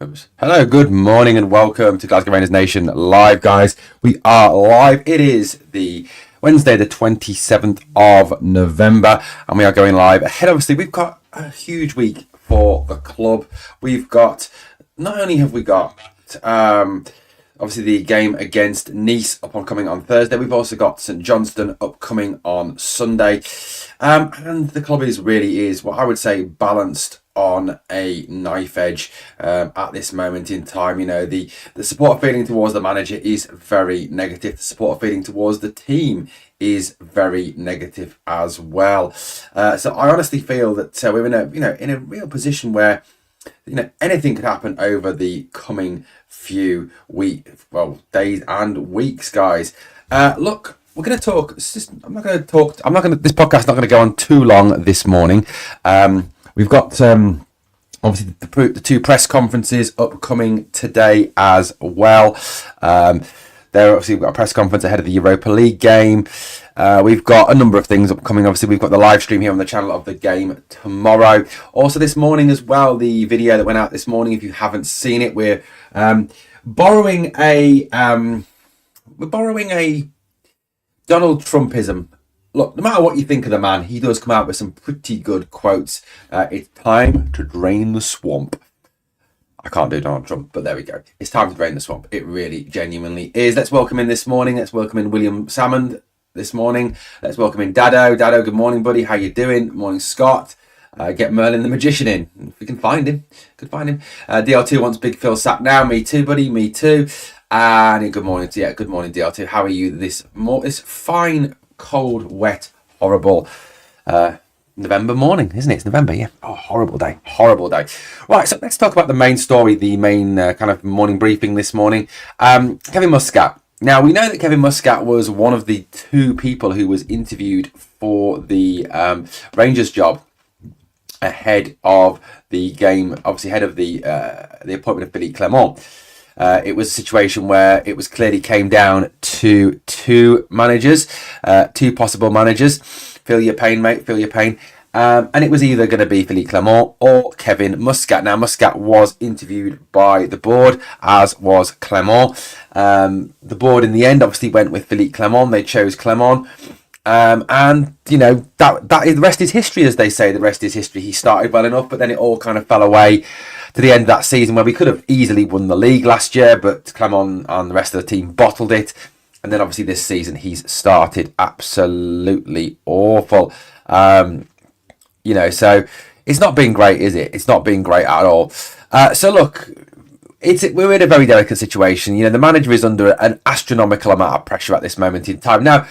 Oops. Hello, good morning, and welcome to Glasgow Rangers Nation live, guys. We are live. It is the Wednesday, the 27th of November, and we are going live ahead. Obviously, we've got a huge week for the club. We've got, not only have we got obviously the game against Nice upcoming on Thursday, we've also got St Johnstone upcoming on Sunday, and the club really is what I would say balanced on a knife edge at this moment in time. You know, the support feeling towards the manager is very negative. The support feeling towards the team is very negative as well. So I honestly feel that we're in a real position where anything could happen over the coming few days and weeks, guys. Look, we're going to talk. This podcast is not going to go on too long this morning. We've got obviously the two press conferences upcoming today as well. We've got a press conference ahead of the Europa League game. We've got a number of things upcoming. Obviously, we've got the live stream here on the channel of the game tomorrow. Also this morning as well, the video that went out this morning. If you haven't seen it, we're borrowing a Donald Trumpism. Look, no matter what you think of the man, he does come out with some pretty good quotes. It's time to drain the swamp. I can't do Donald Trump, but there we go. It's time to drain the swamp. It really, genuinely is. Let's welcome in this morning. Let's welcome in William Salmond this morning. Let's welcome in Dado. Dado, good morning, buddy. How you doing? Good morning, Scott. Get Merlin the Magician in. If we can find him. Could find him. DL2 wants Big Phil sacked now. Me too, buddy. Me too. And good morning. Good morning, DL2. How are you this fine, cold, wet, horrible November morning, isn't it? It's November, yeah. Oh, horrible day. Right, so let's talk about the main story, the main kind of morning briefing this morning. Kevin Muscat. Now, we know that Kevin Muscat was one of the two people who was interviewed for the Rangers job ahead of the game, obviously ahead of the appointment of Philippe Clement. It was a situation where it was clearly came down to two possible managers. Feel your pain, mate, feel your pain. And it was either going to be Philippe Clement or Kevin Muscat. Now, Muscat was interviewed by the board, as was Clement. The board, in the end, obviously went with Philippe Clement. They chose Clement. And, the rest is history, as they say. The rest is history. He started well enough, but then it all kind of fell away to the end of that season, where we could have easily won the league last year, but Clement and the rest of the team bottled it. And then obviously this season he's started absolutely awful. So it's not been great, is it? It's not been great at all. So look, we're in a very delicate situation. The manager is under an astronomical amount of pressure at this moment in time. Now,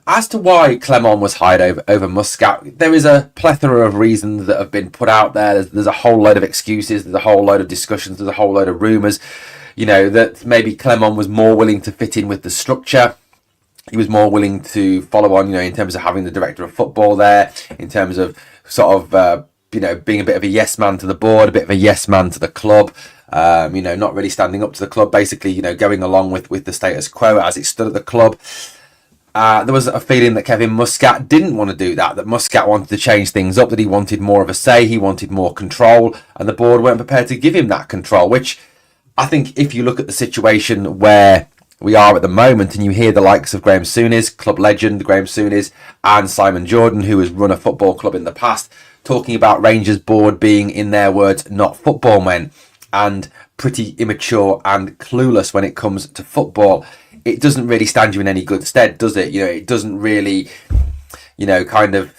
as to why Clement was hired over Muscat, there is a plethora of reasons that have been put out there. There's a whole load of excuses. There's a whole load of discussions. There's a whole load of rumours. That maybe Clement was more willing to fit in with the structure. He was more willing to follow on, in terms of having the director of football there, in terms of sort of, being a bit of a yes man to the board, a bit of a yes man to the club. Not really standing up to the club, basically, going along with the status quo as it stood at the club. There was a feeling that Kevin Muscat didn't want to do that Muscat wanted to change things up, that he wanted more of a say, he wanted more control, and the board weren't prepared to give him that control, which I think if you look at the situation where we are at the moment and you hear the likes of Graham Souness, club legend Graham Souness, and Simon Jordan, who has run a football club in the past, talking about Rangers board being, in their words, not football men and pretty immature and clueless when it comes to football, it doesn't really stand you in any good stead, does it? It doesn't really, kind of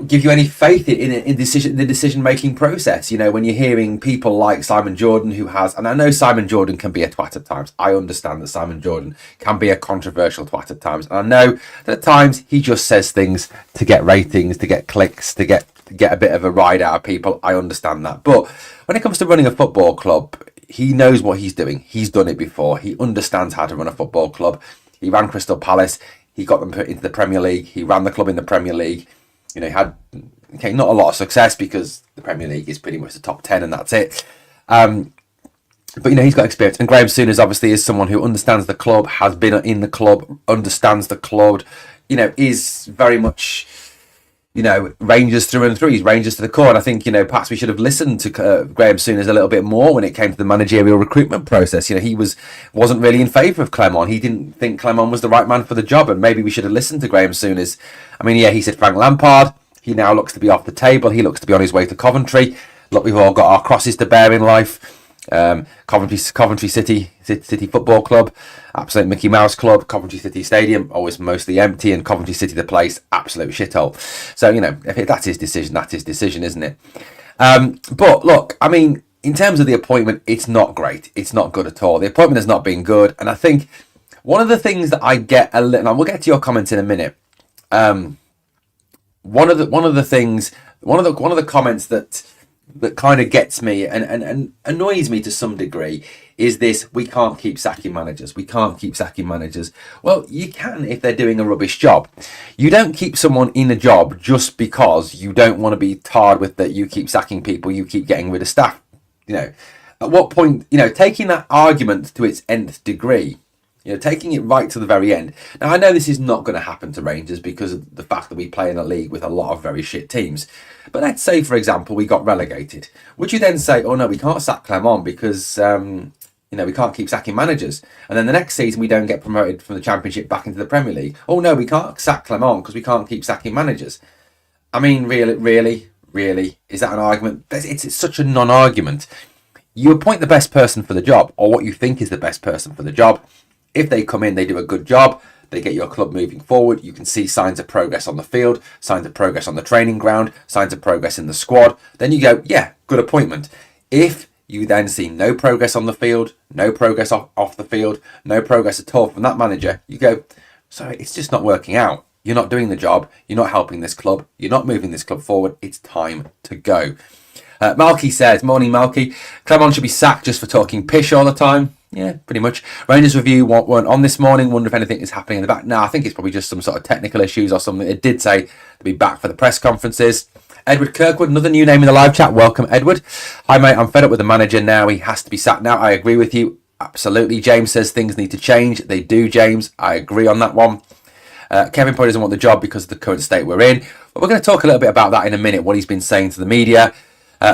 give you any faith in the decision-making process. When you're hearing people like Simon Jordan, who has, and I know Simon Jordan can be a twat at times. I understand that Simon Jordan can be a controversial twat at times. And I know that at times he just says things to get ratings, to get clicks, to get a bit of a ride out of people. I understand that. But when it comes to running a football club, he knows what he's doing. He's done it before. He understands how to run a football club. He ran Crystal Palace. He got them into the Premier League. He ran the club in the Premier League. He had not a lot of success because the Premier League is pretty much the top 10 and that's it. But he's got experience. And Graham Souness obviously is someone who understands the club, has been in the club, understands the club, is very much Rangers through and through. He's Rangers to the core. And I think, perhaps we should have listened to Graham Souness a little bit more when it came to the managerial recruitment process. He wasn't really in favour of Clement. He didn't think Clement was the right man for the job, and maybe we should have listened to Graham Souness. I mean, yeah, he said Frank Lampard. He now looks to be off the table. He looks to be on his way to Coventry. Look, we've all got our crosses to bear in life. Coventry City Football Club, absolute Mickey Mouse club. Coventry City Stadium, always mostly empty, and Coventry City the place, absolute shithole. So if that's his decision, isn't it? But look, I mean, in terms of the appointment, it's not great. It's not good at all. The appointment has not been good, and I think one of the things that I get a little, and we'll get to your comments in a minute. One of the comments that kind of gets me and annoys me to some degree is this: we can't keep sacking managers. We can't keep sacking managers. Well, you can if they're doing a rubbish job. You don't keep someone in a job just because you don't want to be tarred with that you keep sacking people, you keep getting rid of staff. At what point, taking that argument to its nth degree, taking it right to the very end. Now, I know this is not going to happen to Rangers because of the fact that we play in a league with a lot of very shit teams. But let's say, for example, we got relegated. Would you then say, oh no, we can't sack Clement because, we can't keep sacking managers? And then the next season we don't get promoted from the Championship back into the Premier League. Oh no, we can't sack Clement because we can't keep sacking managers. I mean, really, is that an argument? It's such a non-argument. You appoint the best person for the job, or what you think is the best person for the job. If they come in, they do a good job, they get your club moving forward, you can see signs of progress on the field, signs of progress on the training ground, signs of progress in the squad, then you go, yeah, good appointment. If you then see no progress on the field, no progress off the field, no progress at all from that manager, you go, sorry, it's just not working out. You're not doing the job, you're not helping this club, you're not moving this club forward, it's time to go. Malky says, morning Malky, Clement should be sacked just for talking pish all the time. Yeah, pretty much. Rangers Review weren't on this morning. Wonder if anything is happening in the back. No, I think it's probably just some sort of technical issues or something. It did say to be back for the press conferences. Edward Kirkwood, another new name in the live chat. Welcome, Edward. Hi, mate. I'm fed up with the manager now. He has to be sacked now. I agree with you. Absolutely. James says things need to change. They do, James. I agree on that one. Kevin probably doesn't want the job because of the current state we're in. But we're going to talk a little bit about that in a minute, what he's been saying to the media.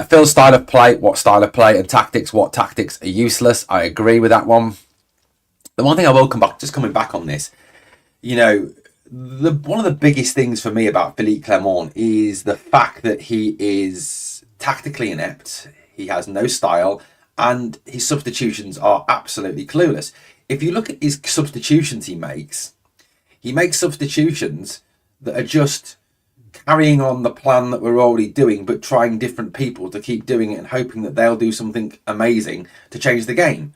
Phil's style of play, what style of play, and tactics, what tactics are useless. I agree with that one. The one thing I will coming back on this, one of the biggest things for me about Philippe Clement is the fact that he is tactically inept, he has no style, and his substitutions are absolutely clueless. If you look at his substitutions he makes substitutions that are just carrying on the plan that we're already doing, but trying different people to keep doing it and hoping that they'll do something amazing to change the game.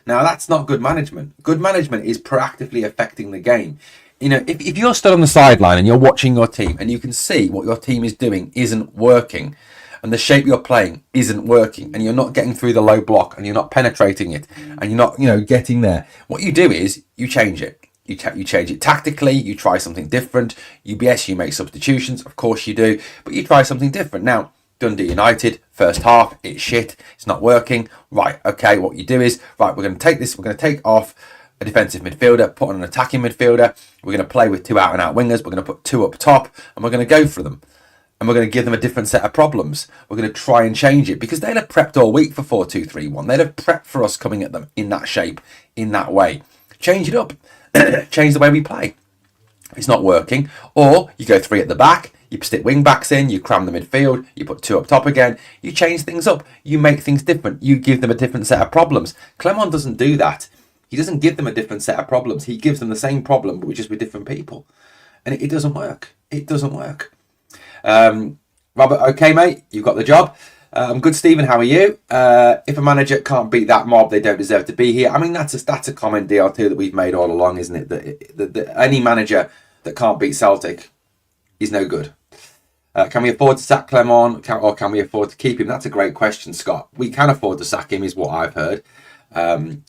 Now, that's not good management. Good management is proactively affecting the game. If you're stood on the sideline and you're watching your team and you can see what your team is doing isn't working, and the shape you're playing isn't working, and you're not getting through the low block, and you're not penetrating it, and you're not, getting there, what you do is you change it. You change it tactically, you try something different. You make substitutions, of course you do, but you try something different. Now, Dundee United, first half, it's shit, it's not working. Right, okay, what you do is, right, we're going to take off a defensive midfielder, put on an attacking midfielder, we're going to play with two out-and-out wingers, we're going to put two up top, and we're going to go for them. And we're going to give them a different set of problems. We're going to try and change it, because they'd have prepped all week for 4-2-3-1. They'd have prepped for us coming at them in that shape, in that way. Change it up. Change the way we play. If it's not working, or you go three at the back, you stick wing backs in, you cram the midfield, you put two up top again, you change things up, you make things different, you give them a different set of problems. Clement doesn't do that. He doesn't give them a different set of problems. He gives them the same problem, but just with different people, and it doesn't work. It doesn't work. Robert, okay, mate, you've got the job. I'm good, Stephen. How are you? If a manager can't beat that mob, they don't deserve to be here. I mean, that's a comment, DL2, that we've made all along, isn't it? That any manager that can't beat Celtic is no good. Can we afford to sack Clement, or can we afford to keep him? That's a great question, Scott. We can afford to sack him, is what I've heard.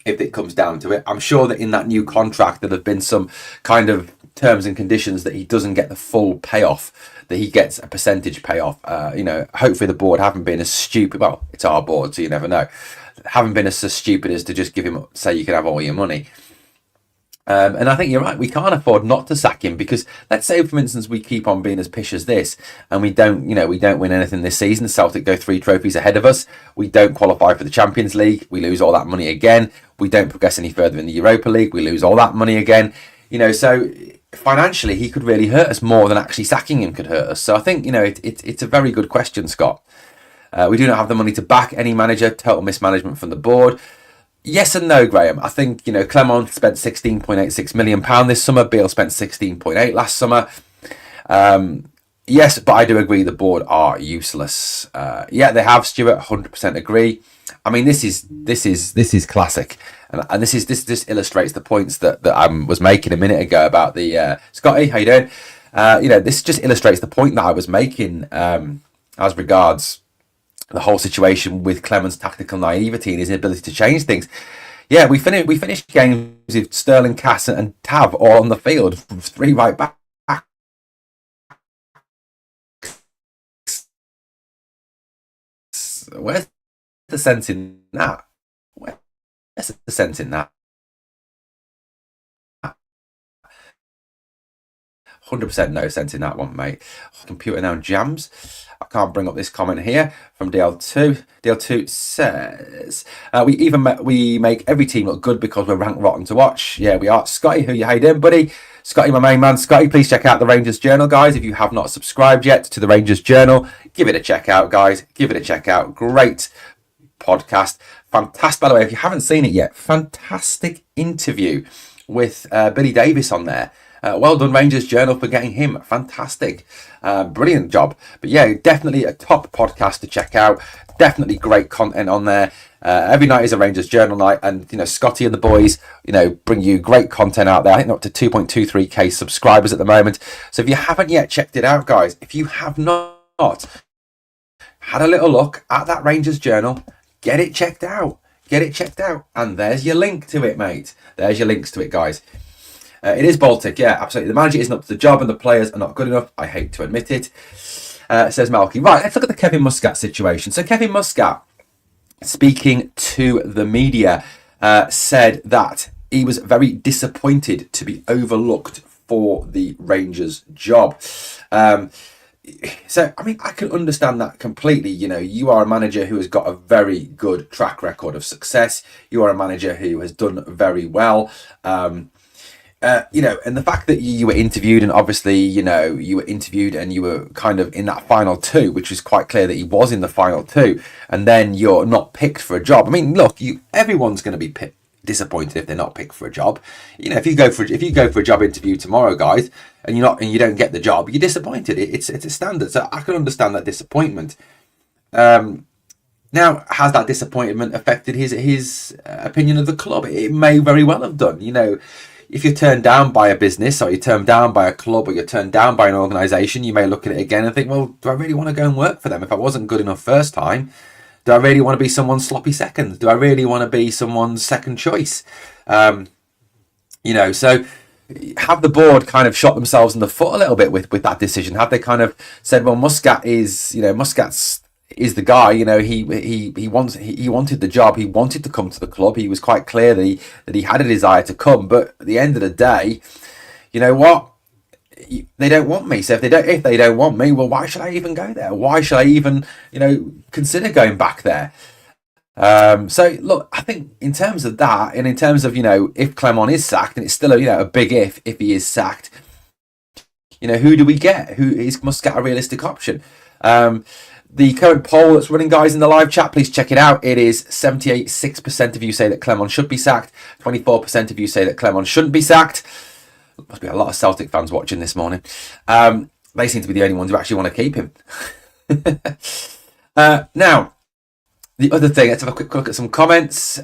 If it comes down to it, I'm sure that in that new contract there have been some kind of terms and conditions that he doesn't get the full payoff, that he gets a percentage payoff. Hopefully the board haven't been as stupid. Well, it's our board, so you never know. Haven't been as stupid as to just give him, say you can have all your money. And I think you're right. We can't afford not to sack him because let's say, for instance, we keep on being as pish as this, and we don't, we don't win anything this season. Celtic go 3 trophies ahead of us. We don't qualify for the Champions League. We lose all that money again. We don't progress any further in the Europa League. We lose all that money again. So financially, he could really hurt us more than actually sacking him could hurt us. So I think it's a very good question, Scott. We do not have the money to back any manager. Total mismanagement from the board. Yes and no, Graham. I think, Clement spent £16.86 million this summer. Beale spent 16.8 last summer. Yes, but I do agree the board are useless. Yeah, they have, Stuart, 100% agree. I mean, this is classic. And this just illustrates the points that I was making a minute ago about the Scotty, how you doing? This just illustrates the point that I was making as regards the whole situation with Clement's tactical naivety and his inability to change things. Yeah, we finished games with Sterling, Cass, and Tav all on the field, 3 right backs. Where's the sense in that? Where's the sense in that? 100% no sense in that one, mate. Computer now jams. I can't bring up this comment here from DL2. DL2 says, we make every team look good because we're ranked rotten to watch. Yeah, we are. Scotty, how you doing, buddy? Scotty, my main man. Scotty, please check out the Rangers Journal, guys. If you have not subscribed yet to the Rangers Journal, give it a check out, guys. Give it a check out. Great podcast. Fantastic, by the way, if you haven't seen it yet, fantastic interview with Billy Davis on there. Well done, Rangers Journal, for getting him. Fantastic. Brilliant job. But yeah, definitely a top podcast to check out. Definitely great content on there. Every night is a Rangers Journal night, and Scotty and the boys bring you great content out there. I think they're up to 2.23k subscribers at the moment. So if you haven't yet checked it out, guys, if you have not had a little look at that Rangers Journal, get it checked out. And there's your link to it, mate. There's your links to it, guys. It is Baltic, yeah, absolutely. The manager isn't up to the job and the players are not good enough. I hate to admit it, says Malky. Right, let's look at the Kevin Muscat situation. So Kevin Muscat, speaking to the media, said that he was very disappointed to be overlooked for the Rangers job. So, I mean, I can understand that completely. You are a manager who has got a very good track record of success. You are a manager who has done very well. And the fact that you were interviewed, and obviously, you were interviewed and you were kind of in that final 2, which is quite clear that he was in the final 2, and then you're not picked for a job. I mean, look, everyone's going to be disappointed if they're not picked for a job. If you go for a job interview tomorrow, guys, and you don't get the job, you're disappointed. It's a standard. So I can understand that disappointment. Now, has that disappointment affected his opinion of the club? It may very well have done. If you're turned down by a business, or you're turned down by a club, or you're turned down by an organisation, you may look at it again and think, well, do I really want to go and work for them? If I wasn't good enough first time, do I really want to be someone's sloppy second? Do I really want to be someone's second choice? So have the board kind of shot themselves in the foot a little bit with that decision? Have they kind of said, well, Muscat is the guy, he wanted the job, he wanted to come to the club, he was quite clear that he had a desire to come, but at the end of the day, you know what, they don't want me. So if they don't want me, well, why should I even go there? Why should I even consider going back there? So look, I think in terms of that, and in terms of if Clement is sacked, and it's still a big if he is sacked, who do we get? Who is Muscat a realistic option? The current poll that's running, guys, in the live chat, please check it out. It is 76% of you say that Clement should be sacked. 24% of you say that Clement shouldn't be sacked. Must be a lot of Celtic fans watching this morning. They seem to be the only ones who actually want to keep him. Now, the other thing, let's have a quick look at some comments.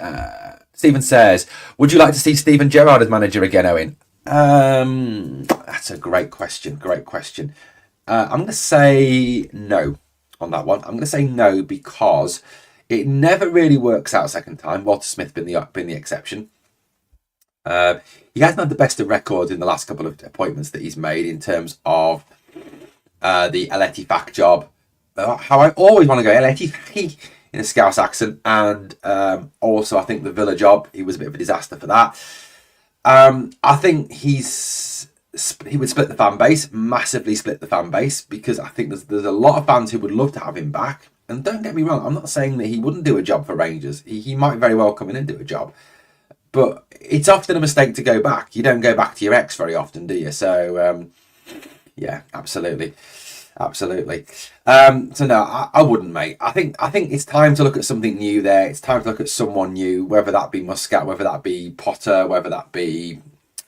Stephen says, would you like to see Steven Gerrard as manager again, Owen? That's a great question. I'm going to say no on that one. I'm going to say no because it never really works out second time. Walter Smith been the exception. He hasn't had the best of records in the last couple of appointments that he's made in terms of the Eletifac job. How I always want to go Eletifac in a Scouse accent, and also I think the Villa job, he was a bit of a disaster for that. I think he would split the fan base, massively split the fan base, because I think there's a lot of fans who would love to have him back. And don't get me wrong, I'm not saying that he wouldn't do a job for Rangers. He might very well come in and do a job. But it's often a mistake to go back. You don't go back to your ex very often, do you? So, yeah, absolutely. Absolutely. So no, I wouldn't, mate. I think it's time to look at something new there. It's time to look at someone new, whether that be Muscat, whether that be Potter, whether that be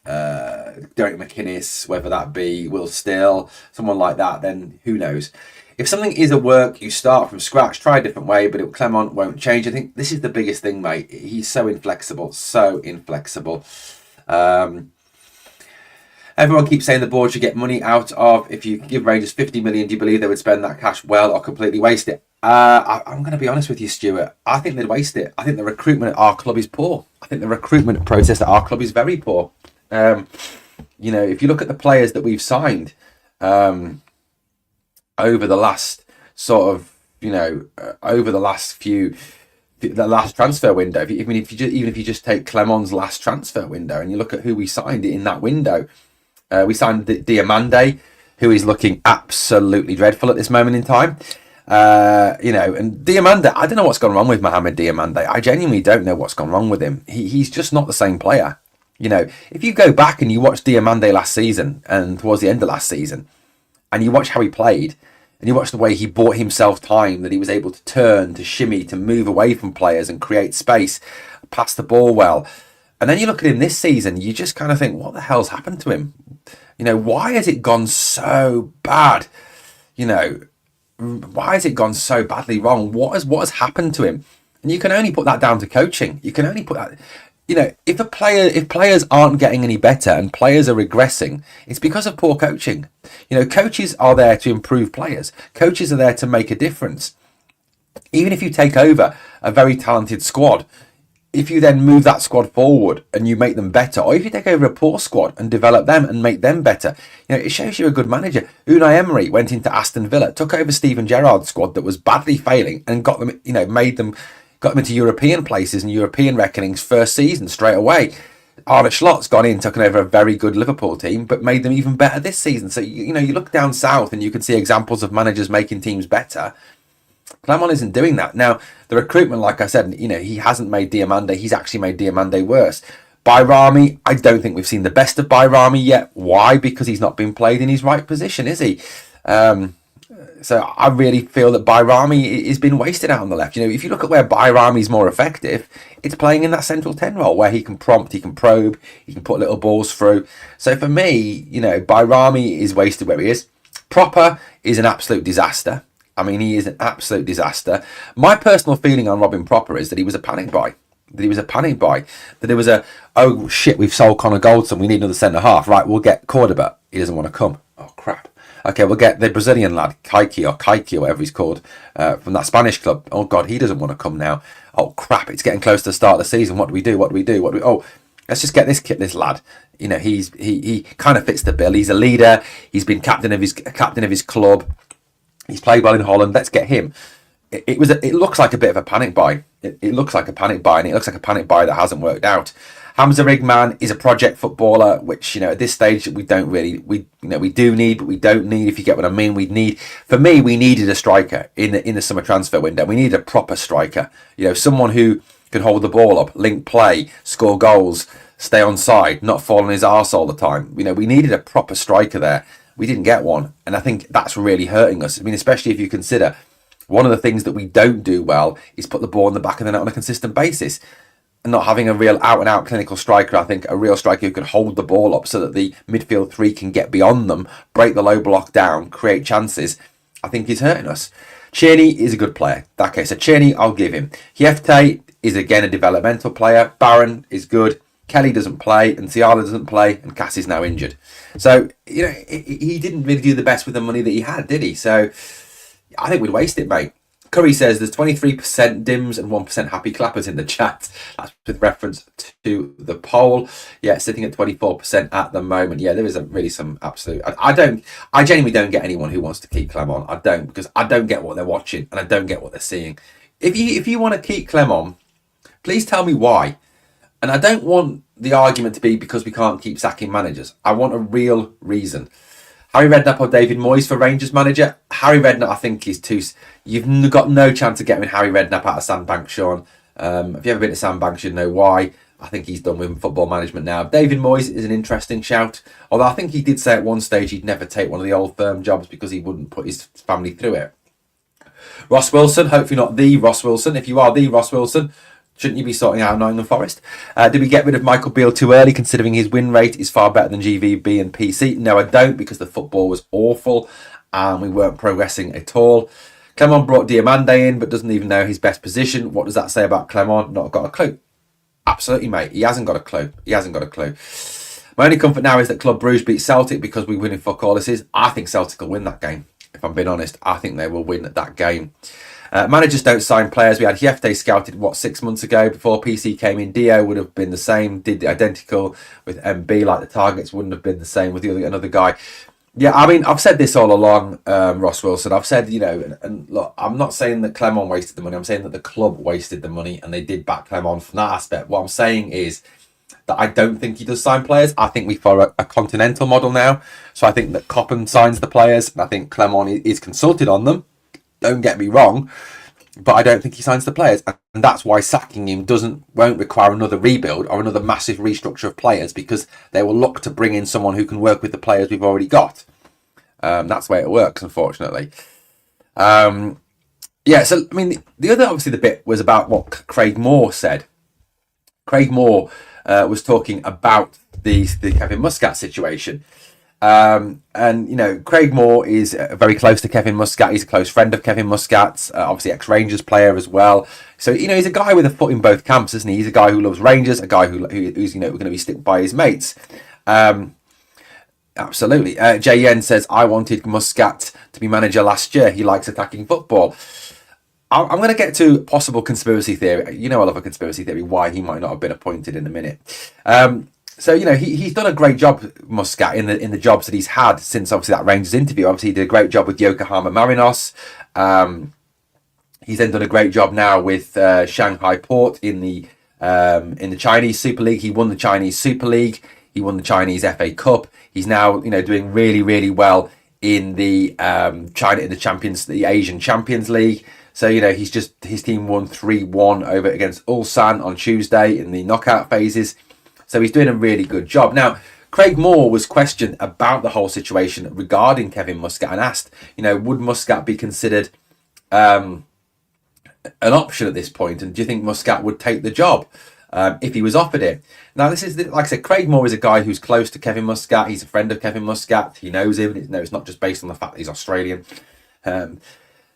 Derek McInnes, whether that be Will Still, someone like that, then who knows? If something is a work, you start from scratch, try a different way, but Clement won't change. I think this is the biggest thing, mate. He's so inflexible, so inflexible. Everyone keeps saying the board should get money out of. If you give Rangers 50 million, do you believe they would spend that cash well or completely waste it? I'm going to be honest with you, Stuart. I think they'd waste it. I think the recruitment at our club is poor. I think the recruitment process at our club is very poor. If you look at the players that we've signed, over the last over the last transfer window. Even if you just take Clement's last transfer window and you look at who we signed in that window, we signed Diamande, who is looking absolutely dreadful at this moment in time. And Diamande, I don't know what's gone wrong with Mohamed Diamande. I genuinely don't know what's gone wrong with him. He's just not the same player. If you go back and you watch Diamande last season and towards the end of last season, and you watch how he played, and you watch the way he bought himself time, that he was able to turn, to shimmy, to move away from players and create space, pass the ball well. And then you look at him this season, you just kind of think, what the hell's happened to him? Why has it gone so bad? Why has it gone so badly wrong? What has happened to him? And you can only put that down to coaching. You can only put that... if players aren't getting any better and players are regressing, it's because of poor coaching. Coaches are there to improve players. Coaches are there to make a difference. Even if you take over a very talented squad, if you then move that squad forward and you make them better, or if you take over a poor squad and develop them and make them better, it shows you're a good manager. Unai Emery went into Aston Villa, took over Steven Gerrard's squad that was badly failing, and got them, got them into European places and European reckonings first season straight away. Arne Slot's gone in, taken over a very good Liverpool team, but made them even better this season. So, you look down south and you can see examples of managers making teams better. Clement isn't doing that. Now, the recruitment, like I said, he hasn't made Diamande. He's actually made Diamande worse. Bayrami, I don't think we've seen the best of Bayrami yet. Why? Because he's not been played in his right position, is he? So I really feel that Bayrami has been wasted out on the left. If you look at where Bayrami's more effective, it's playing in that central 10 role where he can prompt, he can probe, he can put little balls through. So for me, Bayrami is wasted where he is. Proper is an absolute disaster. I mean, he is an absolute disaster. My personal feeling on Robin Proper is that he was a panic buy. That there was oh shit, we've sold Connor Goldson, we need another centre half. Right, we'll get Cordoba. He doesn't want to come. Oh crap. Okay, we'll get the Brazilian lad, Kaiki or whatever he's called, from that Spanish club. Oh God, he doesn't want to come now. Oh crap, it's getting close to the start of the season. What do we do? Oh, let's just get this lad. He kind of fits the bill. He's a leader. He's been captain of his club. He's played well in Holland. Let's get him. It looks like a bit of a panic buy. It looks like a panic buy, and it looks like a panic buy that hasn't worked out. Hamza Rigman is a project footballer, which at this stage we don't really we do need, but we don't need. If you get what I mean, we needed a striker in the summer transfer window. We needed a proper striker. Someone who could hold the ball up, link play, score goals, stay on side, not fall on his arse all the time. We needed a proper striker there. We didn't get one, and I think that's really hurting us. I mean, especially if you consider one of the things that we don't do well is put the ball in the back of the net on a consistent basis. And not having a real out-and-out clinical striker, I think a real striker who can hold the ball up so that the midfield three can get beyond them, break the low block down, create chances, I think is hurting us. Cheney is a good player. Okay, so Cheney, I'll give him. Hiefte is again a developmental player. Barron is good. Kelly doesn't play, and Ciala doesn't play, and Cass is now injured. So, he didn't really do the best with the money that he had, did he? So, I think we'd waste it, mate. Curry says there's 23% dims and 1% happy clappers in the chat. That's with reference to the poll. Yeah, sitting at 24% at the moment. Yeah, there is really some absolute... I genuinely don't get anyone who wants to keep Clement. I don't, because I don't get what they're watching and I don't get what they're seeing. If you want to keep Clement, please tell me why. And I don't want the argument to be because we can't keep sacking managers. I want a real reason. Harry Redknapp or David Moyes for Rangers manager? Harry Redknapp, I think, is too... You've got no chance of getting Harry Redknapp out of Sandbank, Sean. If you've ever been to Sandbank, you'd know why. I think he's done with football management now. David Moyes is an interesting shout. Although I think he did say at one stage he'd never take one of the old firm jobs because he wouldn't put his family through it. Ross Wilson, hopefully not the Ross Wilson. If you are the Ross Wilson, shouldn't you be sorting out Nottingham Forest? Did we get rid of Michael Beale too early, considering his win rate is far better than GVB and PC? No, I don't, because the football was awful and we weren't progressing at all. Clement brought Diamande in, but doesn't even know his best position. What does that say about Clement? Not got a clue. Absolutely, mate. He hasn't got a clue. My only comfort now is that Club Brugge beat Celtic because we win in fuck all. I think Celtic will win that game. If I'm being honest, I think they will win that game. Managers don't sign players. We had Hiefte scouted, 6 months ago before PC came in. Dio would have been the same, did the identical with MB, like the targets wouldn't have been the same with another guy. Yeah, I mean, I've said this all along, Ross Wilson. I've said, and look, I'm not saying that Clement wasted the money. I'm saying that the club wasted the money and they did back Clement from that aspect. What I'm saying is that I don't think he does sign players. I think we follow a continental model now. So I think that Coppen signs the players and I think Clement is consulted on them. Don't get me wrong, but I don't think he signs the players. And that's why sacking him won't require another rebuild or another massive restructure of players, because they will look to bring in someone who can work with the players we've already got. That's the way it works, unfortunately. Yeah, so, I mean, the other, obviously, the bit was about what Craig Moore said. Craig Moore was talking about the Kevin Muscat situation. And, Craig Moore is very close to Kevin Muscat. He's a close friend of Kevin Muscat's, obviously ex-Rangers player as well. So, he's a guy with a foot in both camps, isn't he? He's a guy who loves Rangers, a guy who's going to be stick by his mates. Absolutely. JN says, I wanted Muscat to be manager last year. He likes attacking football. I'm going to get to possible conspiracy theory. I love a conspiracy theory, why he might not have been appointed in a minute. So, he's done a great job, Muscat, in the jobs that he's had since, obviously, that Rangers interview. Obviously, he did a great job with Yokohama Marinos. He's then done a great job now with Shanghai Port in the Chinese Super League. He won the Chinese Super League. He won the Chinese FA Cup. He's now, doing really, really well in the the Asian Champions League. So, his team won 3-1 over against Ulsan on Tuesday in the knockout phases. So he's doing a really good job. Now, Craig Moore was questioned about the whole situation regarding Kevin Muscat and asked, would Muscat be considered an option at this point? And do you think Muscat would take the job if he was offered it? Now, this is, like I said, Craig Moore is a guy who's close to Kevin Muscat. He's a friend of Kevin Muscat. He knows him. It's not just based on the fact that he's Australian.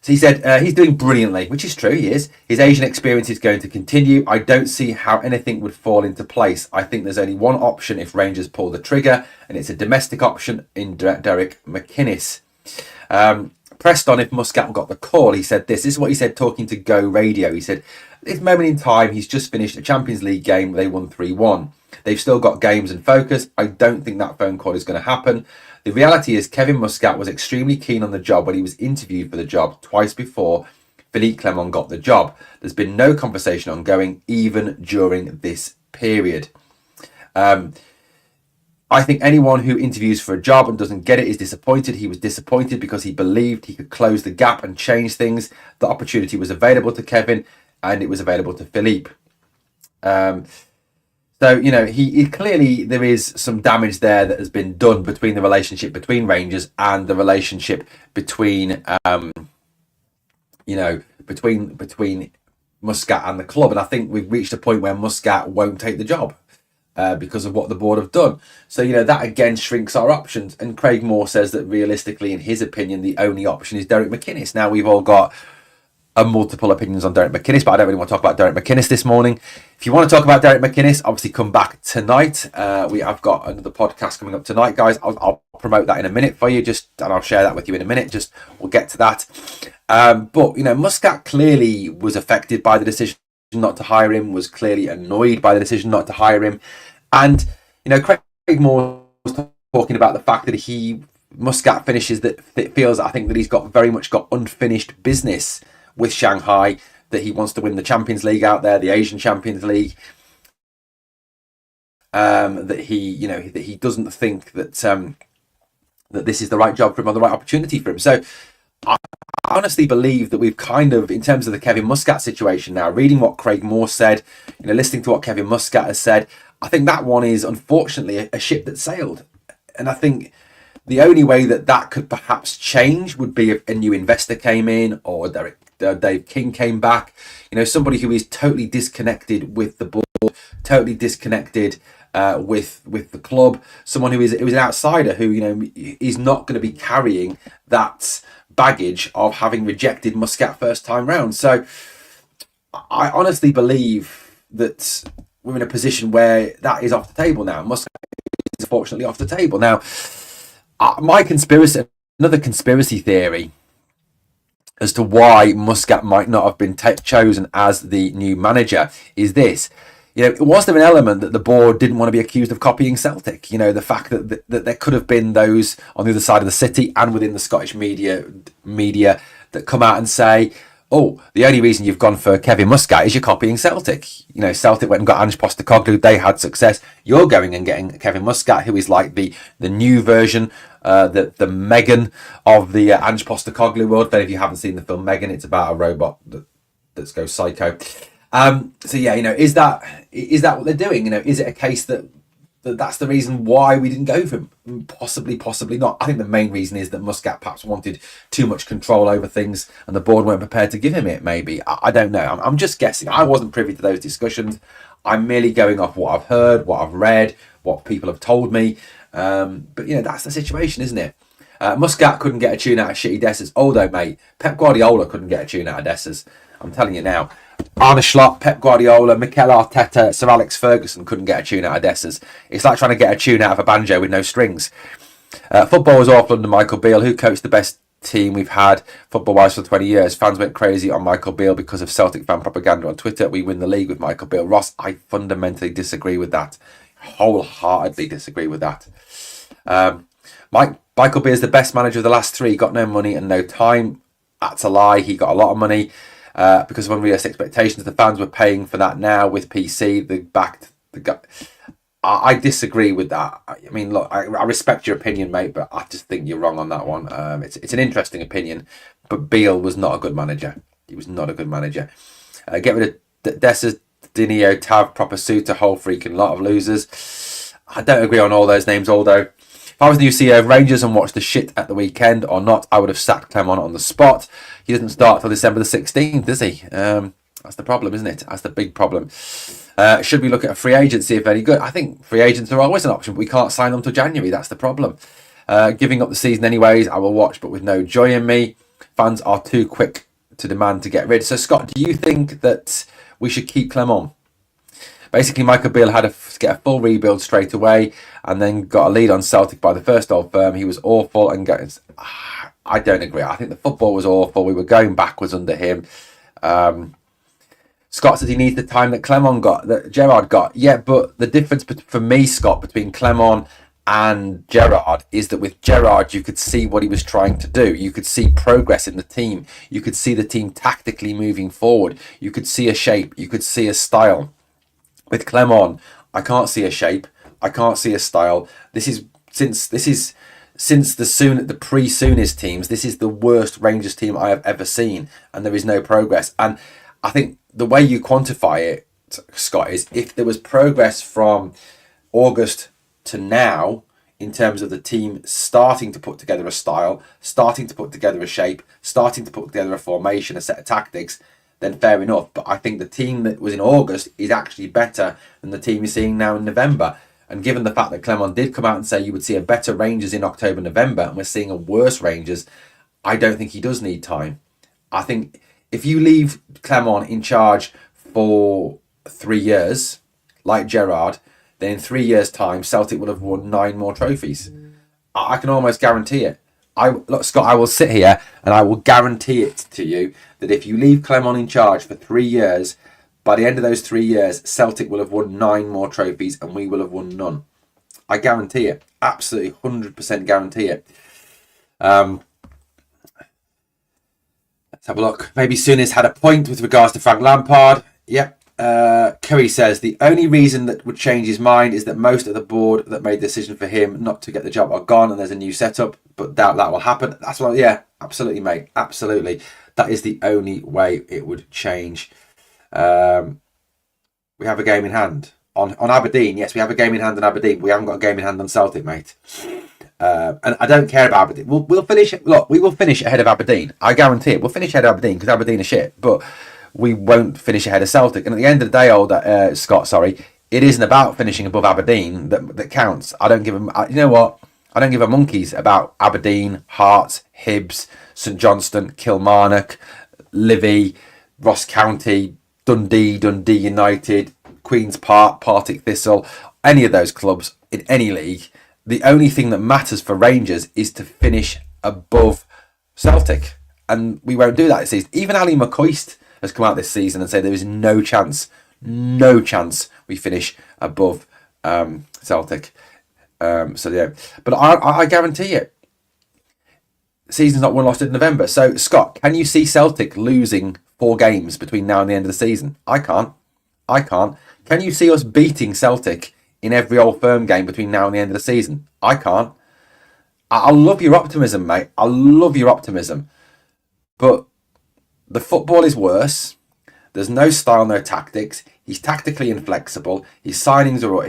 So he said he's doing brilliantly, which is true, he is. His Asian experience is going to continue. I don't see how anything would fall into place. I think there's only one option if Rangers pull the trigger, and it's a domestic option in Derek McInnes. Pressed on if Muscat got the call, he said this. This is what he said talking to Go Radio. He said, at this moment in time, he's just finished a Champions League game where they won 3-1. They've still got games and focus. I don't think that phone call is going to happen. The reality is Kevin Muscat was extremely keen on the job when he was interviewed for the job twice before Philippe Clement got the job. There's been no conversation ongoing even during this period. I think anyone who interviews for a job and doesn't get it is disappointed. He was disappointed because he believed he could close the gap and change things. The opportunity was available to Kevin and it was available to Philippe. So, he clearly, there is some damage there that has been done between the relationship between Rangers and the relationship between, between Muscat and the club. And I think we've reached a point where Muscat won't take the job because of what the board have done. So, that again shrinks our options. And Craig Moore says that realistically, in his opinion, the only option is Derek McInnes. Now, we've all got multiple opinions on Derek McInnes, but I don't really want to talk about Derek McInnes this morning. If you want to talk about Derek McInnes, obviously come back tonight. I've got another podcast coming up tonight, guys. I'll promote that in a minute for you, and I'll share that with you in a minute. We'll get to that. But Muscat clearly was affected by the decision not to hire him, was clearly annoyed by the decision not to hire him. And, Craig Moore was talking about the fact that Muscat finishes that feels, I think, that he's very much got unfinished business with Shanghai, that he wants to win the Champions League out there, the Asian Champions League. that he doesn't think that that this is the right job for him or the right opportunity for him. So I honestly believe that we've kind of, in terms of the Kevin Muscat situation now, reading what Craig Moore said, listening to what Kevin Muscat has said, I think that one is unfortunately a ship that sailed. And I think the only way that that could perhaps change would be if a new investor came in, or Dave King came back. Somebody who is totally disconnected with the board, totally disconnected with the club. Someone who is an outsider who is not going to be carrying that baggage of having rejected Muscat first time round. So I honestly believe that we're in a position where that is off the table now. Muscat is unfortunately off the table now. Another conspiracy theory as to why Muscat might not have been chosen as the new manager is this. Was there an element that the board didn't want to be accused of copying Celtic? The fact that there could have been those on the other side of the city and within the Scottish media that come out and say, oh, the only reason you've gone for Kevin Muscat is you're copying Celtic. Celtic went and got Ange Postecoglou. They had success. You're going and getting Kevin Muscat, who is like the new version, the Megan of the Ange Postecoglou world. But if you haven't seen the film Megan, it's about a robot that goes psycho. So yeah, is that what they're doing? Is it a case that's the reason why we didn't go for him? Possibly not. I think the main reason is that Muscat perhaps wanted too much control over things and the board weren't prepared to give him it, maybe. I don't know. I'm just guessing. I wasn't privy to those discussions. I'm merely going off what I've heard, what I've read, what people have told me. But that's the situation, isn't it? Muscat couldn't get a tune out of shitty Dessers. Although, mate, Pep Guardiola couldn't get a tune out of Dessers. I'm telling you now. Arne Slot, Pep Guardiola, Mikel Arteta, Sir Alex Ferguson couldn't get a tune out of Dessers. It's like trying to get a tune out of a banjo with no strings. Football was awful under Michael Beale. Who coached the best team we've had football-wise for 20 years? Fans went crazy on Michael Beale because of Celtic fan propaganda on Twitter. We win the league with Michael Beale. Ross, I fundamentally disagree with that. Wholeheartedly disagree with that. Michael Beale is the best manager of the last three. Got no money and no time. That's a lie. He got a lot of money. Because of unrealistic expectations, the fans were paying for that now with PC. I disagree with that. I mean, look, I respect your opinion, mate, but I just think you're wrong on that one. It's an interesting opinion, but Beale was not a good manager. He was not a good manager. Get rid of Dessers, Dinio, Tav, Proper Suitor, whole freaking lot of losers. I don't agree on all those names, although if I was the new CEO of Rangers and watched the shit at the weekend or not, I would have sacked Clement on the spot. He doesn't start till December the 16th, does he? That's the problem, isn't it? That's the big problem. Should we look at a free agency if any good? I think free agents are always an option, but we can't sign them till January. That's the problem. Giving up the season anyways, I will watch, but with no joy in me. Fans are too quick to demand to get rid. So, Scott, do you think that we should keep Clement? Basically, Michael Beale had to get a full rebuild straight away and then got a lead on Celtic by the first Old Firm. He was awful and I don't agree. I think the football was awful. We were going backwards under him. Scott says he needs the time that Gerrard got. Yeah, but the difference for me, Scott, between Clement and Gerrard is that with Gerrard, you could see what he was trying to do. You could see progress in the team. You could see the team tactically moving forward. You could see a shape. You could see a style. With Clement, I can't see a shape. I can't see a style. Since the pre-Souness teams, this is the worst Rangers team I have ever seen, and there is no progress. And I think the way you quantify it, Scott, is if there was progress from August to now in terms of the team starting to put together a style, starting to put together a shape, starting to put together a formation, a set of tactics, then fair enough. But I think the team that was in August is actually better than the team you're seeing now in November. And given the fact that Clement did come out and say you would see a better Rangers in October, November, and we're seeing a worse Rangers, I don't think he does need time. I think if you leave Clement in charge for 3 years, like Gerrard, then in 3 years' time, Celtic will have won 9 more trophies. I can almost guarantee it. Look, Scott, I will sit here and I will guarantee it to you that if you leave Clement in charge for 3 years, by the end of those 3 years, Celtic will have won 9 more trophies and we will have won none. I guarantee it. Absolutely 100% guarantee it. Let's have a look. Maybe Souness had a point with regards to Frank Lampard. Yep. Curry says the only reason that would change his mind is that most of the board that made the decision for him not to get the job are gone and there's a new setup, but doubt that will happen. That's what, yeah, absolutely, mate. Absolutely. That is the only way it would change. We have a game in hand on Aberdeen. Yes, we have a game in hand on Aberdeen. We haven't got a game in hand on Celtic, mate. And I don't care about Aberdeen. We'll finish. Look, we will finish ahead of Aberdeen. I guarantee it. We'll finish ahead of Aberdeen because Aberdeen are shit. But we won't finish ahead of Celtic. And at the end of the day, Scott, sorry, it isn't about finishing above Aberdeen that counts. I don't give them. You know what? I don't give a monkeys about Aberdeen, Hearts, Hibs, St Johnstone, Kilmarnock, Livy, Ross County, Dundee United, Queen's Park, Partick Thistle, any of those clubs in any league. The only thing that matters for Rangers is to finish above Celtic. And we won't do that this season. Even Ali McCoist has come out this season and said there is no chance we finish above Celtic. So yeah, but I guarantee it. Season's not won, lost in November. So Scott, can you see Celtic losing 4 games between now and the end of the season? I can't. Can you see us beating Celtic in every Old Firm game between now and the end of the season? I can't. I love your optimism, mate. I love your optimism. But the football is worse. There's no style, no tactics. He's tactically inflexible. His signings are...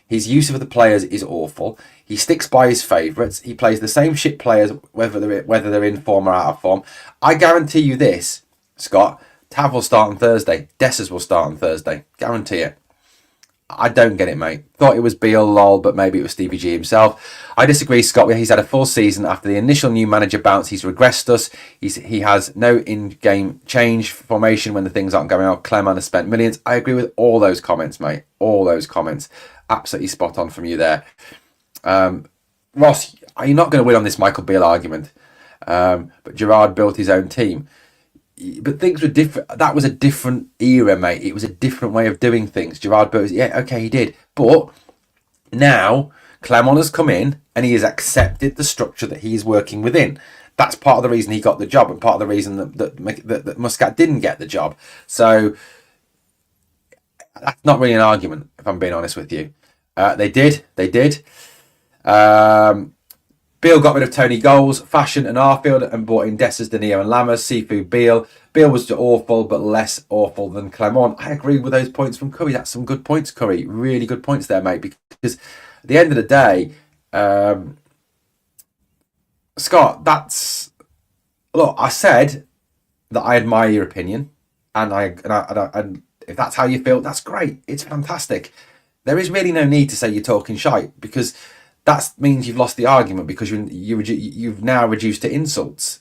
His use of the players is awful. He sticks by his favourites. He plays the same shit players, whether they're in form or out of form. I guarantee you this, Scott. Tav will start on Thursday. Dessers will start on Thursday. Guarantee it. I don't get it, mate. Thought it was Beale, lol, but maybe it was Stevie G himself. I disagree, Scott. He's had a full season. After the initial new manager bounce, he's regressed us. He has no in-game change formation when the things aren't going well. Clement has spent millions. I agree with all those comments, mate. All those comments. Absolutely spot on from you there. Ross, you're not going to win on this Michael Beale argument. But Gerrard built his own team. But things were different. That was a different era, mate. It was a different way of doing things. Gerrard built, yeah, okay, he did. But now Clement has come in and he has accepted the structure that he is working within. That's part of the reason he got the job and part of the reason that Muscat didn't get the job. So that's not really an argument, if I'm being honest with you. They did. Beale got rid of Tony Goals, Fashion and Arfield and brought in Dessers, Danilo and Lammers, Seafood Beale. Beale was awful, but less awful than Clement. I agree with those points from Curry. That's some good points, Curry. Really good points there, mate. Because at the end of the day, Scott, look, I said that I admire your opinion. And if that's how you feel, that's great. It's fantastic. There is really no need to say you're talking shite because that means you've lost the argument because you've now reduced to insults.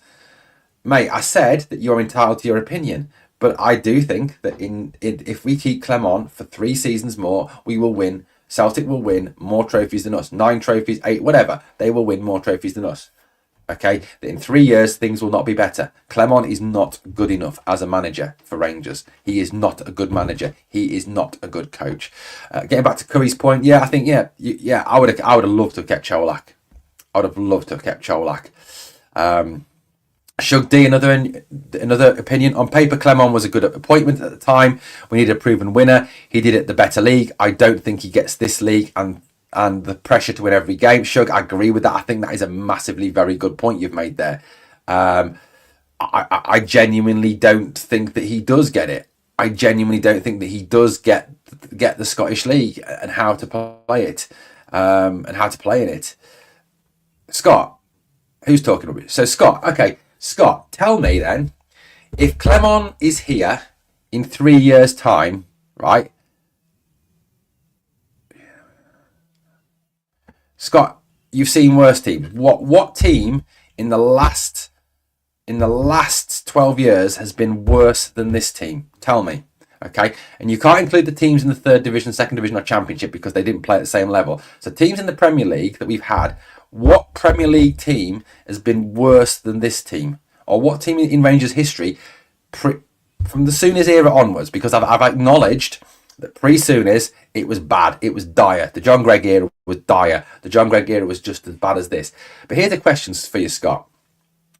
Mate, I said that you're entitled to your opinion, but I do think that if we keep Clement for 3 seasons more, we will win. Celtic will win more trophies than us. 9 trophies, 8, whatever. They will win more trophies than us. Okay? That in 3 years, things will not be better. Clement is not good enough as a manager for Rangers. He is not a good manager. He is not a good coach. Getting back to Curry's point, I think, I would have loved to have kept Cholak. I would have loved to have kept Cholak. Shug D, another opinion. On paper, Clement was a good appointment at the time. We needed a proven winner. He did it the better league. I don't think he gets this league and the pressure to win every game. Shug, I agree with that. I think that is a massively very good point you've made there. I genuinely don't think that he does get it. I genuinely don't think that he does get the Scottish League and how to play it and how to play in it. Scott, who's talking about it? So Scott, okay. Scott, tell me then, if Clement is here in 3 years' time, right? Scott, you've seen worse teams. What team in the last 12 years has been worse than this team? Tell me. Okay, and you can't include the teams in the 3rd division, 2nd division, or Championship because they didn't play at the same level. So teams in the Premier League that we've had, what Premier League team has been worse than this team? Or what team in Rangers history from the Souness era onwards? Because I've acknowledged that pre-Souness, it was bad. It was dire. The John Gregg era was dire. The John Gregg era was just as bad as this. But here's the questions for you, Scott.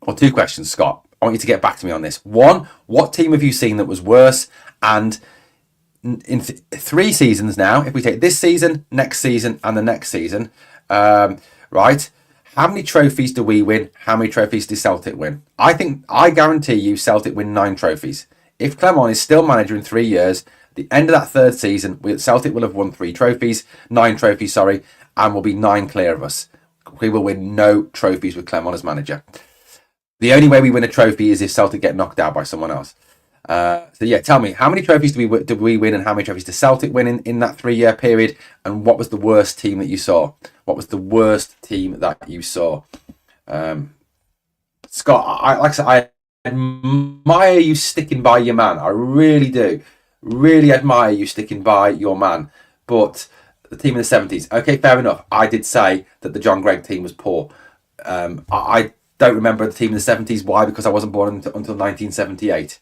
Or 2 questions, Scott. I want you to get back to me on this. 1, what team have you seen that was worse? And in 3 seasons now, if we take this season, next season, and the next season, right? How many trophies do we win? How many trophies do Celtic win? I guarantee you Celtic win 9 trophies. If Clement is still manager in 3 years, at the end of that third season, Celtic will have won 9 trophies, and will be 9 clear of us. We will win no trophies with Clement as manager. The only way we win a trophy is if Celtic get knocked out by someone else. So yeah, tell me, how many trophies did we win, and how many trophies did Celtic win in that 3-year period? And what was the worst team that you saw? What was the worst team that you saw? Scott, I admire you sticking by your man. I really do. Really admire you sticking by your man. But the team in the 70s, okay, fair enough. I did say that the John Gregg team was poor. I don't remember the team in the 70s. Why? Because I wasn't born until 1978.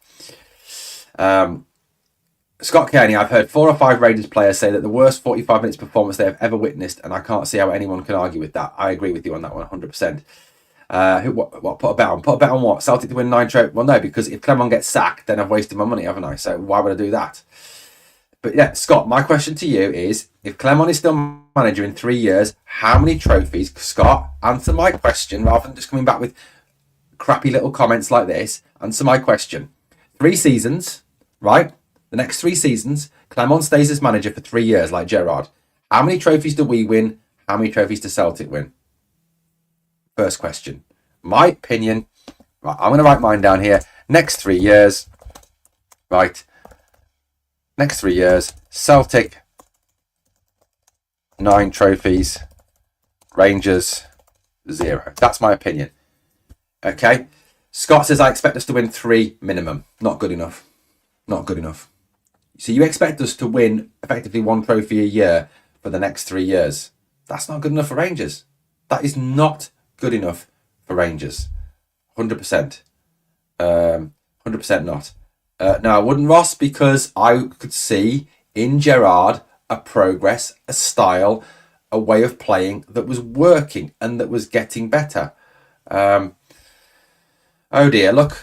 Scott Kearney, I've heard 4 or 5 Rangers players say that the worst 45 minutes performance they have ever witnessed, and I can't see how anyone can argue with that. I agree with you on that one 100%. What put a bet on? Put a bet on what? Celtic to win 9 trophies? Well, no, because if Clement gets sacked, then I've wasted my money, haven't I? So why would I do that? But yeah, Scott, my question to you is, if Clement is still manager in 3 years, how many trophies? Scott, answer my question rather than just coming back with crappy little comments like this. Answer my question. 3 seasons, right? The next 3 seasons, Clement stays as manager for 3 years, like Gerrard. How many trophies do we win? How many trophies does Celtic win? First question. My opinion, right, I'm going to write mine down here. Next 3 years, right? Next 3 years, Celtic, 9 trophies, Rangers, 0. That's my opinion. Okay. Scott says, I expect us to win 3 minimum. Not good enough. Not good enough. So you expect us to win effectively 1 trophy a year for the next 3 years. That's not good enough for Rangers. That is not good enough for Rangers. 100%. 100% not. No, I wouldn't, Ross, because I could see in Gerrard a progress, a style, a way of playing that was working and that was getting better. Oh dear, look.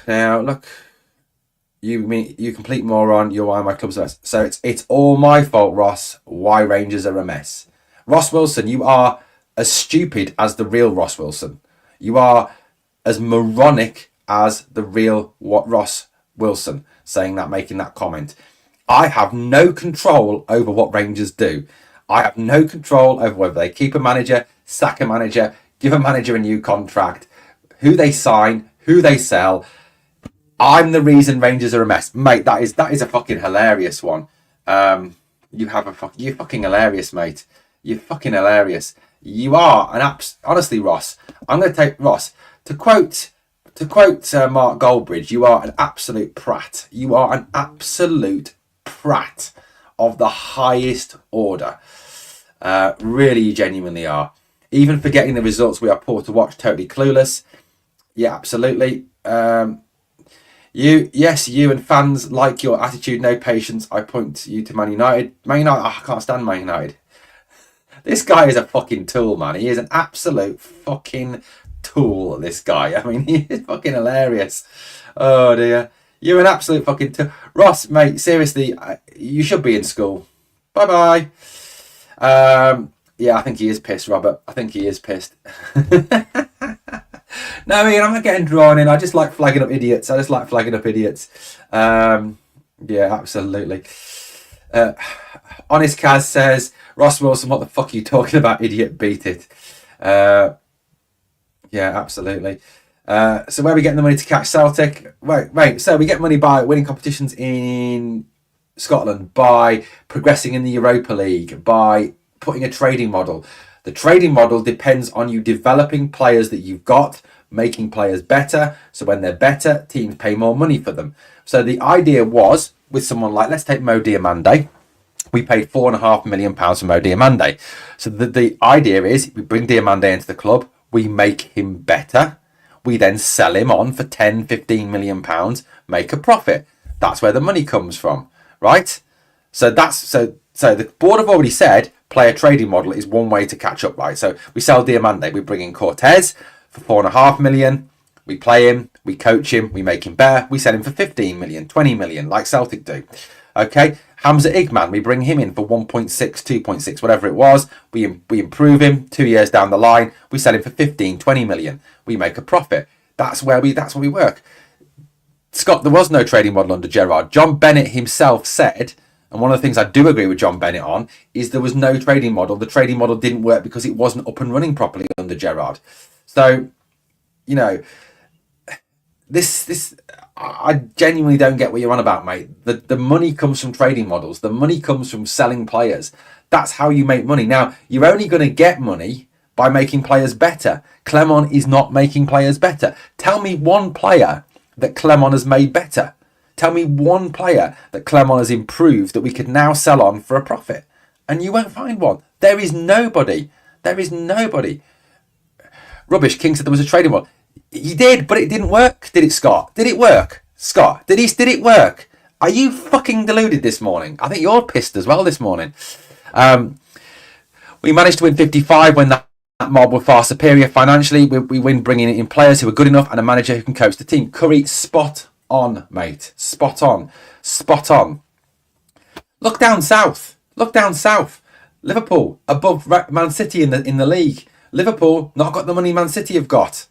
You complete moron, you're why my club's a mess. So it's all my fault, Ross, why Rangers are a mess. Ross Wilson, you are as stupid as the real Ross Wilson. You are as moronic as the real Ross Wilson, making that comment. I have no control over what Rangers do. I have no control over whether they keep a manager, sack a manager, give a manager a new contract, who they sign, who they sell. I'm the reason Rangers are a mess, mate. That is a fucking hilarious one. You're fucking hilarious, mate. You're fucking hilarious. You are honestly, Ross. I'm going to take Ross to quote Mark Goldbridge. You are an absolute prat. You are an absolute prat of the highest order. Really, you genuinely are. Even forgetting the results, we are poor to watch. Totally clueless. Yeah, absolutely. You and fans like your attitude, no patience. I point you to Man United. Man United, I can't stand Man United. This guy is a fucking tool, man. He is an absolute fucking tool, this guy. I mean, he is fucking hilarious. Oh, dear. You're an absolute fucking tool. Ross, mate, seriously, you should be in school. Bye-bye. Yeah, I think he is pissed, Robert. I think he is pissed. No, I mean, I'm not getting drawn in. I just like flagging up idiots. Yeah, absolutely. Honest Kaz says, Ross Wilson, what the fuck are you talking about, idiot? Beat it. Yeah, absolutely. So where are we getting the money to catch Celtic? Wait. So we get money by winning competitions in Scotland, by progressing in the Europa League, by putting a trading model. The trading model depends on you developing players that you've got, making players better. So when they're better, teams pay more money for them. So the idea was, with someone like, let's take Mo Diamande. We paid £4.5 million for Mo Diamande. So the idea is, we bring Diamande into the club, we make him better, we then sell him on for 10, 15 million pounds, make a profit. That's where the money comes from, right? So the board have already said player trading model is one way to catch up, right? So we sell Diamande, we bring in Cortez for £4.5 million, we play him, we coach him, we make him better, we sell him for 15 million, 20 million, like Celtic do. Okay, Hamza Igman, we bring him in for 1.6, 2.6, whatever it was. We improve him 2 years down the line. We sell him for 15, 20 million. We make a profit. That's where we work. Scott, there was no trading model under Gerrard. John Bennett himself said, and one of the things I do agree with John Bennett on, is there was no trading model. The trading model didn't work because it wasn't up and running properly under Gerrard. So, you know, I genuinely don't get what you're on about, mate. The money comes from trading models. The money comes from selling players. That's how you make money. Now, you're only going to get money by making players better. Clement is not making players better. Tell me one player that Clement has made better. Tell me one player that Clement has improved that we could now sell on for a profit. And you won't find one. There is nobody. There is nobody. Rubbish. King said there was a trading model. He did, but it didn't work. Did it, Scott? Did it work? Scott, did it work? Are you fucking deluded this morning? I think you're pissed as well this morning. We managed to win 55 when that mob were far superior financially. We win bringing in players who are good enough and a manager who can coach the team. Curry, spot on, mate. Spot on. Spot on. Look down south. Look down south. Liverpool above Man City in the league. Liverpool not got the money Man City have got.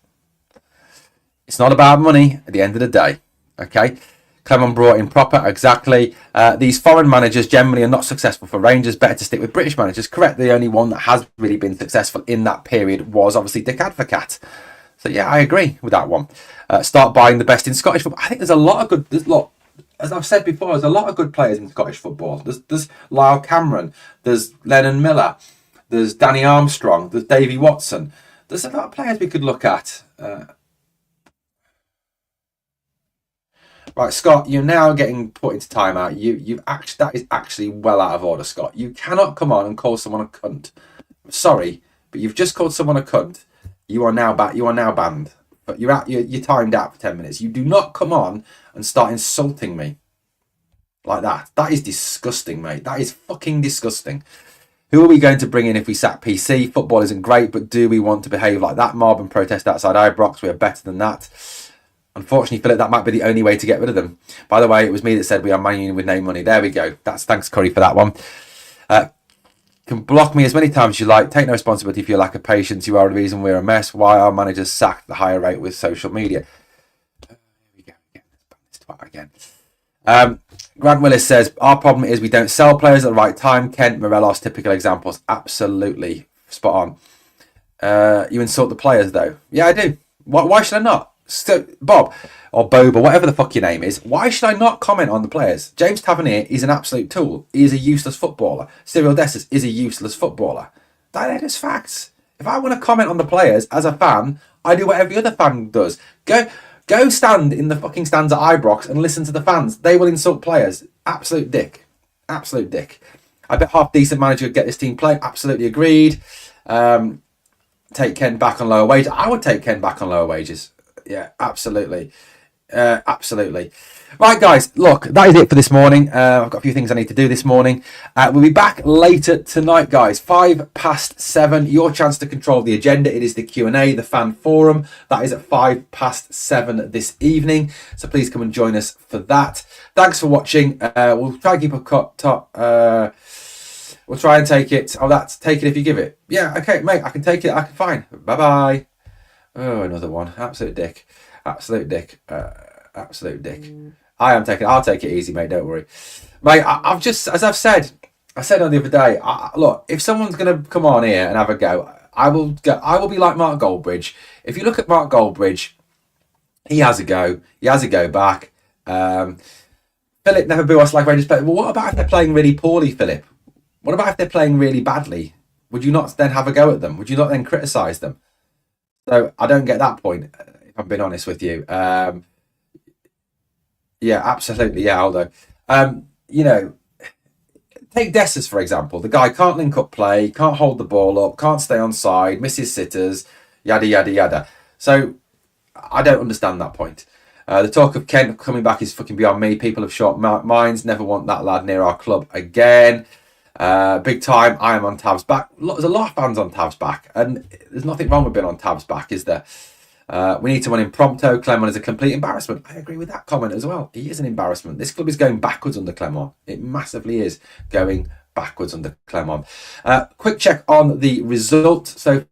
It's not about money at the end of the day. Okay? Clement brought in proper, exactly. These foreign managers generally are not successful for Rangers. Better to stick with British managers. Correct. The only one that has really been successful in that period was obviously Dick Advocat. So yeah, I agree with that one. Start buying the best in Scottish football. I think there's a lot of good. As I've said before, there's a lot of good players in Scottish football. There's Lyle Cameron. There's Lennon Miller. There's Danny Armstrong. There's Davy Watson. There's a lot of players we could look at. Right, Scott, you're now getting put into timeout. That is actually well out of order, Scott. You cannot come on and call someone a cunt. Sorry, but you've just called someone a cunt. You are now banned. But you're timed out for 10 minutes. You do not come on and start insulting me like that. That is disgusting, mate. That is fucking disgusting. Who are we going to bring in if we sack PC? Football isn't great, but do we want to behave like that mob and protest outside Ibrox? We are better than that. Unfortunately, Philip, that might be the only way to get rid of them. By the way, it was me that said we are Man United with no money. There we go. Thanks, Curry, for that one. Can block me as many times as you like. Take no responsibility for your lack of patience. You are the reason we're a mess. Why are managers sacked at the higher rate with social media? Here we go. Again. Grant Willis says, our problem is we don't sell players at the right time. Kent, Morelos, typical examples. Absolutely. Spot on. You insult the players, though. Yeah, I do. Why should I not? So, Bob or Bob or whatever the fuck your name is, why should I not comment on the players? James Tavernier is an absolute tool. He is a useless footballer. Cyril Dessers is a useless footballer. That is facts. If I want to comment on the players as a fan, I do what every other fan does. Go stand in the fucking stands at Ibrox and listen to the fans. They will insult players. Absolute dick. Absolute dick. I bet half decent manager would get this team playing. Absolutely agreed. Take Ken back on lower wages. I would take Ken back on lower wages. Yeah, absolutely. Absolutely. Right, guys, look, that is it for this morning. I've got a few things I need to do this morning. We'll be back later tonight, guys. 7:05. Your chance to control the agenda. It is the Q&A, the fan forum. That is at 7:05 this evening. So please come and join us for that. Thanks for watching. We'll try and keep a cut. We'll try and take it. Oh, take it if you give it. Yeah, okay, mate, I can take it. I can, fine. Bye-bye. Oh, another one. Absolute dick. Absolute dick. Absolute dick. I'll take it easy, mate. Don't worry. Mate, I've just, as I've said, I said on the other day, look, if someone's going to come on here and have a go, I will be like Mark Goldbridge. If you look at Mark Goldbridge, he has a go. He has a go back. Philip never boo us like Rangers play. Well, what about if they're playing really poorly, Philip? What about if they're playing really badly? Would you not then have a go at them? Would you not then criticise them? So I don't get that point, if I'm being honest with you. Yeah, absolutely. Yeah, Aldo. Take Dessers, for example. The guy can't link up play, can't hold the ball up, can't stay on side, misses sitters, yada, yada, yada. So I don't understand that point. The talk of Kent coming back is fucking beyond me. People have short minds. Never want that lad near our club again. Big time. I am on Tav's back. Look, there's a lot of fans on Tav's back, and there's nothing wrong with being on Tav's back, is there? We need someone in Prompto. Clement is a complete embarrassment. I agree with that comment as well. He is an embarrassment. This club is going backwards under Clement. It massively is going backwards under Clement. Quick check on the result so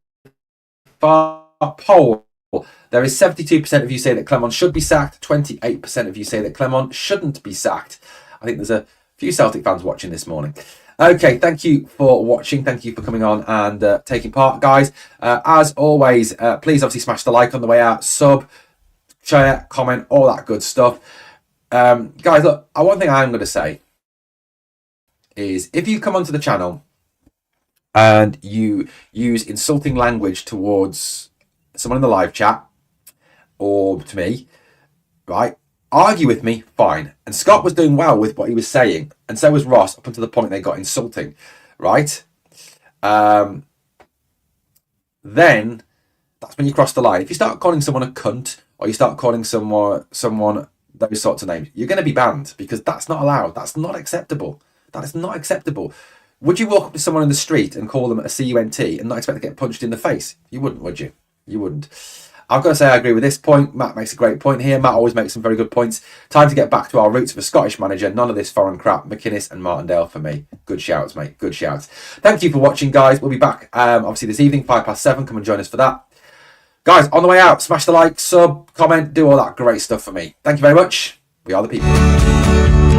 far. Poll. There is 72% of you say that Clement should be sacked. 28% of you say that Clement shouldn't be sacked. I think there's a few Celtic fans watching this morning. Okay, thank you for watching. Thank you for coming on and taking part, guys. As always, please obviously smash the like on the way out, sub, share, comment, all that good stuff. Guys, look, one thing I'm going to say is if you come onto the channel and you use insulting language towards someone in the live chat or to me, right? Argue with me, fine. And Scott was doing well with what he was saying, and so was Ross up until the point they got insulting, right? Then that's when you cross the line. If you start calling someone a cunt or you start calling someone those sorts of names, you're going to be banned because that's not allowed. That's not acceptable. That is not acceptable. Would you walk up to someone in the street and call them a cunt and not expect to get punched in the face? You wouldn't, would you? You wouldn't. I've got to say I agree with this point. Matt makes a great point here. Matt always makes some very good points. Time to get back to our roots of a Scottish manager. None of this foreign crap. McInnes and Martindale for me. Good shouts, mate. Good shouts. Thank you for watching, guys. We'll be back obviously this evening, 7:05. Come and join us for that. Guys, on the way out, smash the like, sub, comment, do all that great stuff for me. Thank you very much. We are the people.